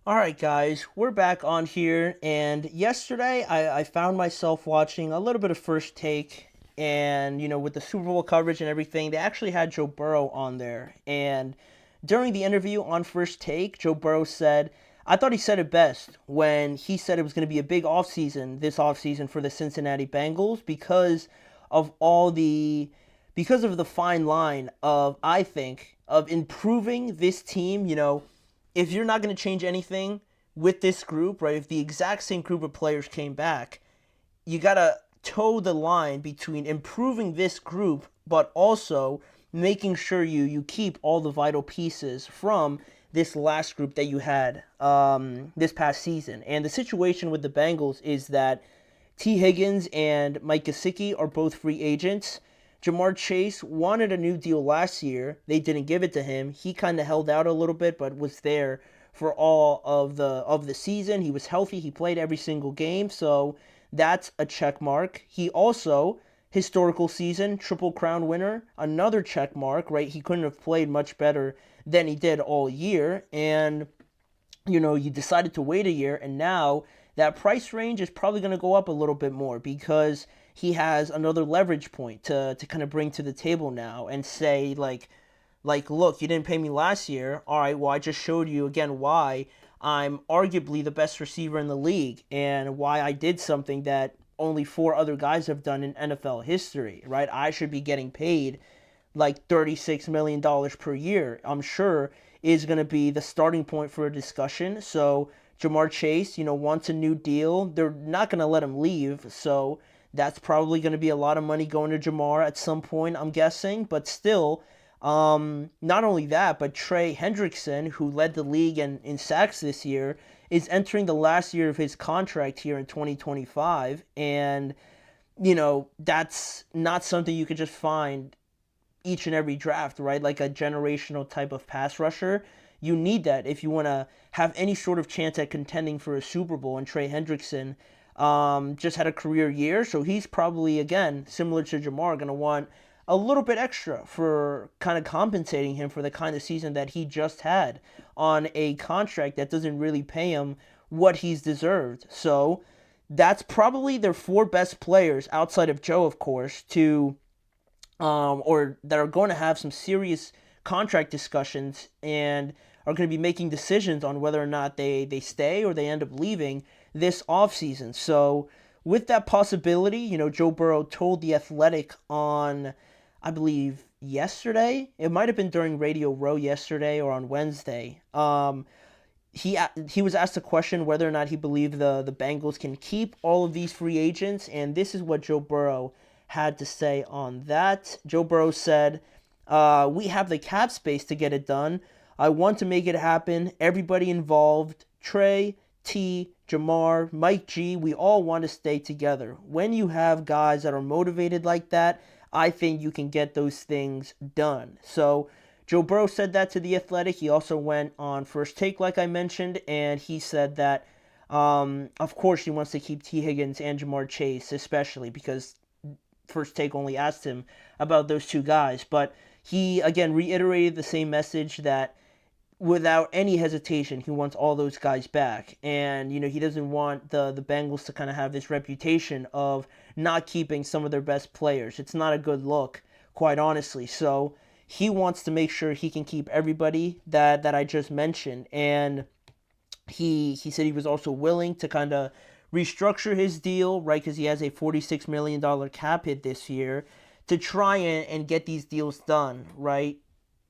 All right, guys, we're back on here. And yesterday, I found myself watching a little bit of First Take. And, with the Super Bowl coverage and everything, they actually had Joe Burrow on there. And during the interview on First Take, Joe Burrow said, I thought he said it best when he said it was going to be a big offseason this offseason for the Cincinnati Bengals of all the because of the fine line of, I think, of improving this team. If you're not going to change anything with this group, right? If the exact same group of players came back, you got to toe the line between improving this group, but also making sure you keep all the vital pieces from this last group that you had this past season. And the situation with the Bengals is that T. Higgins and Mike Gesicki are both free agents. Jamar Chase wanted a new deal last year. They didn't give it to him. He kind of held out a little bit, but was there for all of the season. He was healthy. He played every single game, so that's a check mark. He also historical season, Triple Crown winner, another check mark, right? He couldn't have played much better than he did all year, and you decided to wait a year, and now that price range is probably going to go up a little bit more because he has another leverage point to kind of bring to the table now and say, look, you didn't pay me last year. All right, well, I just showed you again why I'm arguably the best receiver in the league and why I did something that only four other guys have done in NFL history, right? I should be getting paid like $36 million per year, I'm sure, is going to be the starting point for a discussion. So Jamar Chase, wants a new deal. They're not going to let him leave. So that's probably going to be a lot of money going to Jamar at some point, I'm guessing. But still, not only that, but Trey Hendrickson, who led the league in sacks this year, is entering the last year of his contract here in 2025. And, that's not something you could just find each and every draft, right? Like a generational type of pass rusher. You need that if you want to have any sort of chance at contending for a Super Bowl. And Trey Hendrickson just had a career year, so he's probably, again, similar to Jamar, going to want a little bit extra for kind of compensating him for the kind of season that he just had on a contract that doesn't really pay him what he's deserved. So that's probably their four best players outside of Joe, of course, to or that are going to have some serious contract discussions and are going to be making decisions on whether or not they stay or they end up leaving this offseason. So, with that possibility, Joe Burrow told The Athletic on, I believe, yesterday. It might have been during Radio Row yesterday or on Wednesday. He was asked a question whether or not he believed the Bengals can keep all of these free agents, and this is what Joe Burrow had to say on that. Joe Burrow said, we have the cap space to get it done. I want to make it happen. Everybody involved, Trey, T, Jamar, Mike G, we all want to stay together. When you have guys that are motivated like that, I think you can get those things done. So Joe Burrow said that to The Athletic. He also went on First Take, like I mentioned, and he said that, of course, he wants to keep T. Higgins and Jamar Chase, especially because First Take only asked him about those two guys. But he, again, reiterated the same message that without any hesitation, he wants all those guys back. And, he doesn't want the Bengals to kind of have this reputation of not keeping some of their best players. It's not a good look, quite honestly. So he wants to make sure he can keep everybody that I just mentioned. And he said he was also willing to kind of restructure his deal, right, because he has a $46 million cap hit this year, to try and get these deals done, right?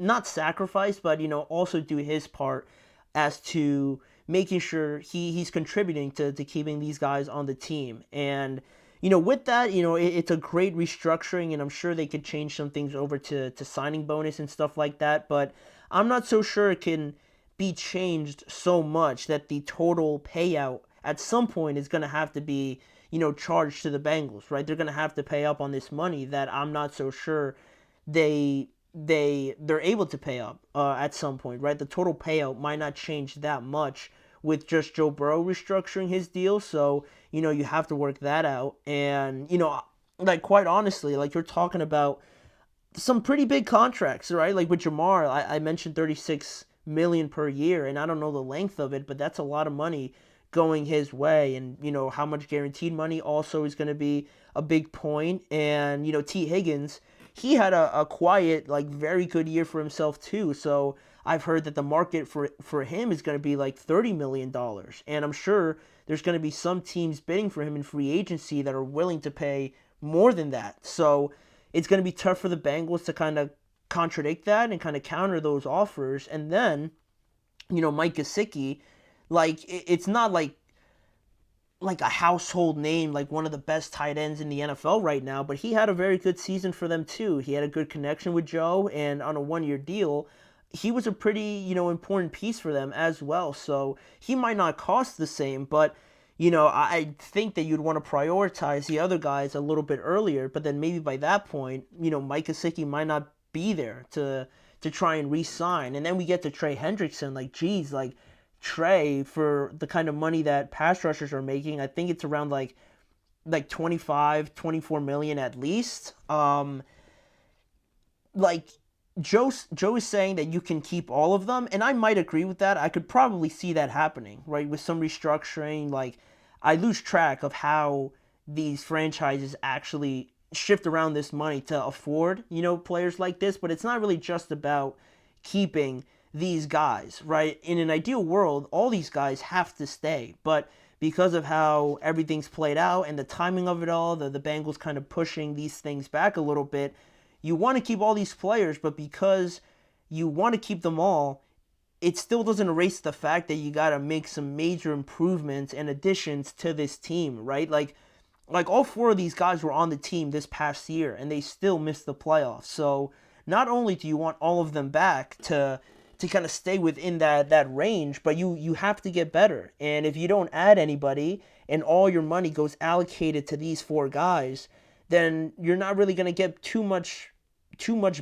Not sacrifice, but, also do his part as to making sure he's contributing to keeping these guys on the team. And, with that, it's a great restructuring, and I'm sure they could change some things over to signing bonus and stuff like that, but I'm not so sure it can be changed so much that the total payout at some point is going to have to be, charged to the Bengals, right? They're going to have to pay up on this money that I'm not so sure they're able to pay up at some point, right? The total payout might not change that much with just Joe Burrow restructuring his deal, so you have to work that out. And like, quite honestly, like, you're talking about some pretty big contracts, right? Like with Jamar, I mentioned $36 million per year, and I don't know the length of it, but that's a lot of money going his way. And how much guaranteed money also is going to be a big point. And T Higgins, he had a quiet, like, very good year for himself too. So I've heard that the market for him is going to be like $30 million, and I'm sure there's going to be some teams bidding for him in free agency that are willing to pay more than that. So it's going to be tough for the Bengals to kind of contradict that and kind of counter those offers. And then, Mike Gesicki, like, it's not like a household name, like one of the best tight ends in the NFL right now, but he had a very good season for them too. He had a good connection with Joe, and on a 1-year deal, he was a pretty, important piece for them as well. So he might not cost the same, but I think that you'd want to prioritize the other guys a little bit earlier. But then maybe by that point, Mike Gesicki might not be there to try and re-sign. And then we get to Trey Hendrickson. Like, geez, like, Trey, for the kind of money that pass rushers are making, I think it's around like 24 million at least. Like, Joe is saying that you can keep all of them, and I might agree with that. I could probably see that happening, right? With some restructuring, like, I lose track of how these franchises actually shift around this money to afford, players like this, but it's not really just about keeping these guys, right? In an ideal world, all these guys have to stay, but because of how everything's played out and the timing of it all, the Bengals kind of pushing these things back a little bit, you want to keep all these players, but because you want to keep them all, it still doesn't erase the fact that you got to make some major improvements and additions to this team, right? Like all 4 of these guys were on the team this past year, and they still missed the playoffs. So not only do you want all of them back to kind of stay within that range, but you have to get better. And if you don't add anybody and all your money goes allocated to these 4 guys, then you're not really going to get too much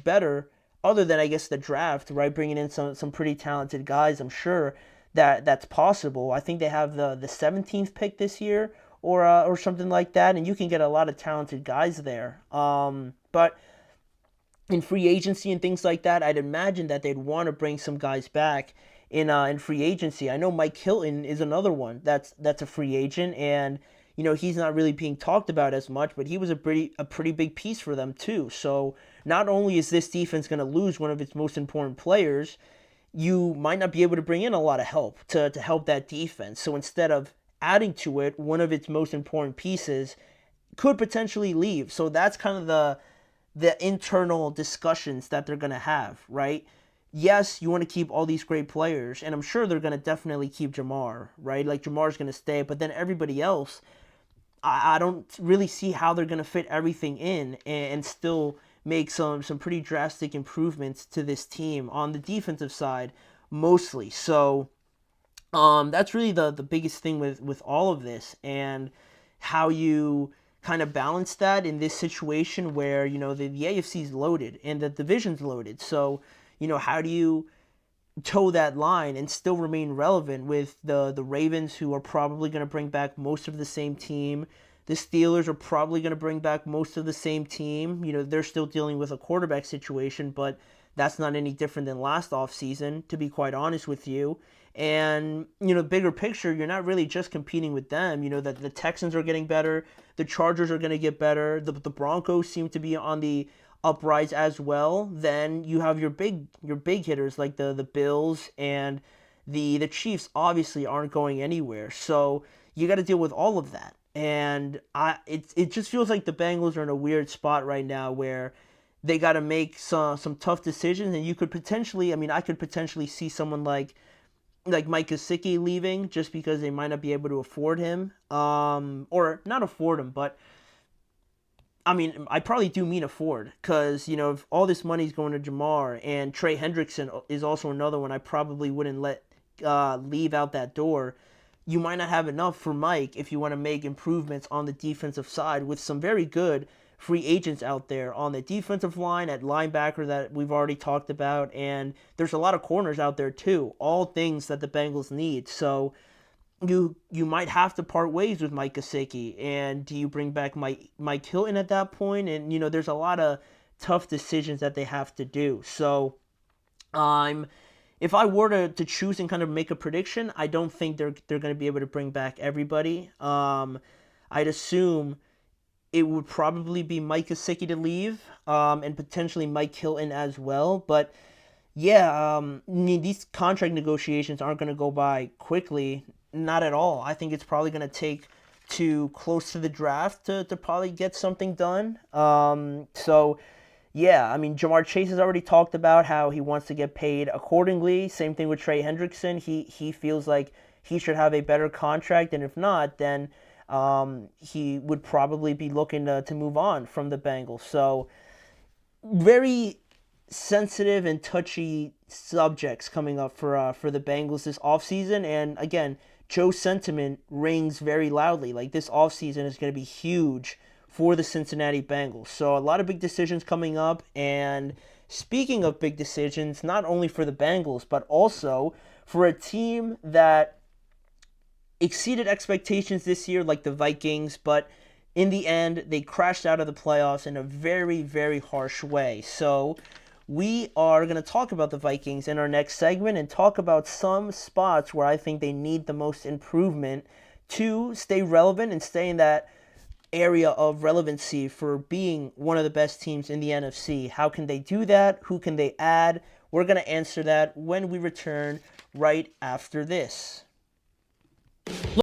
better, other than, I guess, the draft, right? Bringing in some pretty talented guys. I'm sure that's possible. I think they have the 17th pick this year, or something like that, and you can get a lot of talented guys there. But in free agency and things like that, I'd imagine that they'd want to bring some guys back in free agency. I know Mike Hilton is another one that's a free agent, and he's not really being talked about as much, but he was a pretty big piece for them too. So not only is this defense going to lose one of its most important players, you might not be able to bring in a lot of help to help that defense. So instead of adding to it, one of its most important pieces could potentially leave. So that's kind of the internal discussions that they're going to have, right? Yes, you want to keep all these great players, and I'm sure they're going to definitely keep Jamar, right? Like, Jamar's going to stay, but then everybody else, I don't really see how they're going to fit everything in and still make some pretty drastic improvements to this team on the defensive side, mostly. So that's really the biggest thing with all of this, and how you kind of balance that in this situation where, the AFC's loaded and the division's loaded. So, how do you toe that line and still remain relevant with the Ravens, who are probably going to bring back most of the same team? The Steelers are probably going to bring back most of the same team. They're still dealing with a quarterback situation, but that's not any different than last offseason, to be quite honest with you. And, bigger picture, you're not really just competing with them. That the Texans are getting better. The Chargers are going to get better. The Broncos seem to be on the uprise as well. Then you have your big hitters like the Bills, and the Chiefs obviously aren't going anywhere. So you got to deal with all of that. And it just feels like the Bengals are in a weird spot right now where they got to make some tough decisions. And you could potentially, I could potentially see someone like Mike Gesicki leaving just because they might not be able to afford him, or not afford him, but I probably do mean afford, because if all this money's going to Jamar, and Trey Hendrickson is also another one I probably wouldn't let leave out that door. You might not have enough for Mike if you want to make improvements on the defensive side with some very good free agents out there on the defensive line, at linebacker that we've already talked about, and there's a lot of corners out there too, all things that the Bengals need. So you might have to part ways with Mike Gesicki, and do you bring back Mike Hilton at that point? And there's a lot of tough decisions that they have to do. So if I were to choose and kind of make a prediction, I don't think they're going to be able to bring back everybody. I'd assume it would probably be Mike Gesicki to leave, and potentially Mike Hilton as well. But yeah, these contract negotiations aren't going to go by quickly. Not at all. I think it's probably going to take to close to the draft to probably get something done. So yeah, I mean, Jamar Chase has already talked about how he wants to get paid accordingly. Same thing with Trey Hendrickson. He feels like he should have a better contract, and if not, then he would probably be looking to move on from the Bengals. So very sensitive and touchy subjects coming up for the Bengals this offseason. And again, Joe's sentiment rings very loudly. Like, this offseason is going to be huge for the Cincinnati Bengals. So a lot of big decisions coming up. And speaking of big decisions, not only for the Bengals, but also for a team that exceeded expectations this year, like the Vikings, but in the end, they crashed out of the playoffs in a very, very harsh way. So we are going to talk about the Vikings in our next segment and talk about some spots where I think they need the most improvement to stay relevant and stay in that area of relevancy for being one of the best teams in the NFC. How can they do that? Who can they add? We're going to answer that when we return right after this.